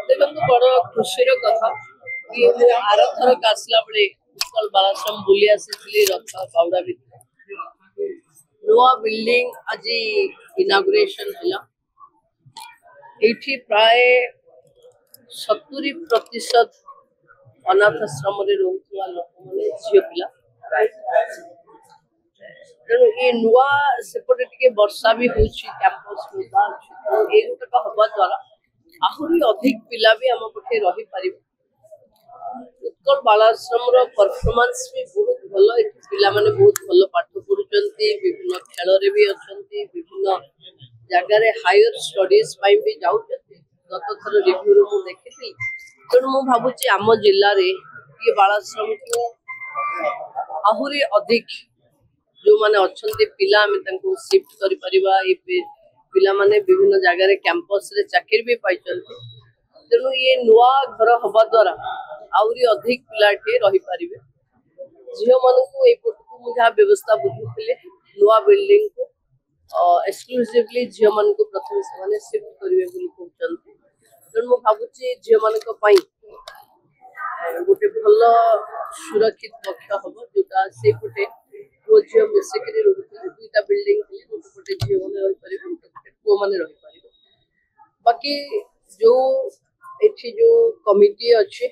देखो बड़ खुशी कथा कि आर थरक आसला बेले उत्कल बालाश्रम बुली आसी रथ पाउड़ा भी नुआ बिल्डिंग आज इनागुरेशन है प्राय 70% अनाथ आश्रम रोकवा लोक मैंने झील पिला तेणु ये नुआ सेपटे टे वर्षा भी कैंपस गोटक हवा द्वारा आहरी अधिक पिला भी आम पटे रही पार उत्कल बालाश्रम परफॉर्मेंस भी बहुत भल पिला माने बहुत भल पाठ पढ़ुंट विभिन्न खेल भी अच्छा विभिन्न जगार हायर स्टडीज भी जाऊँ गत थर रिव्यू मुझे देखी तेणु मुझे भावुँ आम जिले में ये बालाश्रम को आहरी अधिक जो माने अच्छे पिला शिफ्ट कर पिला माने विभिन्न जगार कैंपस रे चाकरी भी पाई तेणु ये नुआ घर हवा द्वारा आहरी अधिक पिला रही पारे झील मानू जहाँ व्यवस्था बुझुले नुआ बिल्डिंग को एक्सक्लूसिवली झील मान प्रथम से शिफ्ट करेंगे कहते तेणु मुझे भावुँ झील मान गोटे भल सुरक्षित पक्ष हम जोटा से पटे पुओ झी मिसिक रोते दुईटा बिल्डिंग गोटे पटे झील मैंने रही गोटे पटे पुओ मैंने रही पारे बाकी जो एठी जो कमिटी अच्छे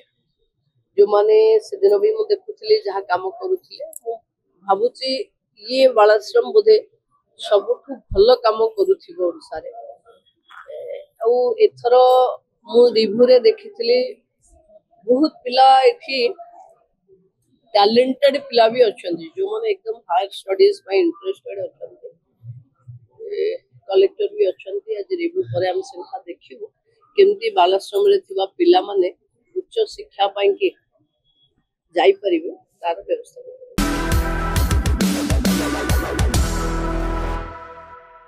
जो माने से दिन भी मुझे देखुली जहाँ कम करुले भावुची ये बालाश्रम बोधे सबुठु भल कम करुषा एथर मु रिव्यू रे देखी बहुत पिला एठी टैलेंटेड पिला भी अच्छा जो मैंने एकदम हायर स्टडीज इंटरेस्टेड अच्छा कलेक्टर भी अच्छा आज रिव्यू पर आम से देखू केमती बालाश्रम रे थिबा पिला माने उच्च शिक्षा पाई के जाई परिबे तार व्यवस्था।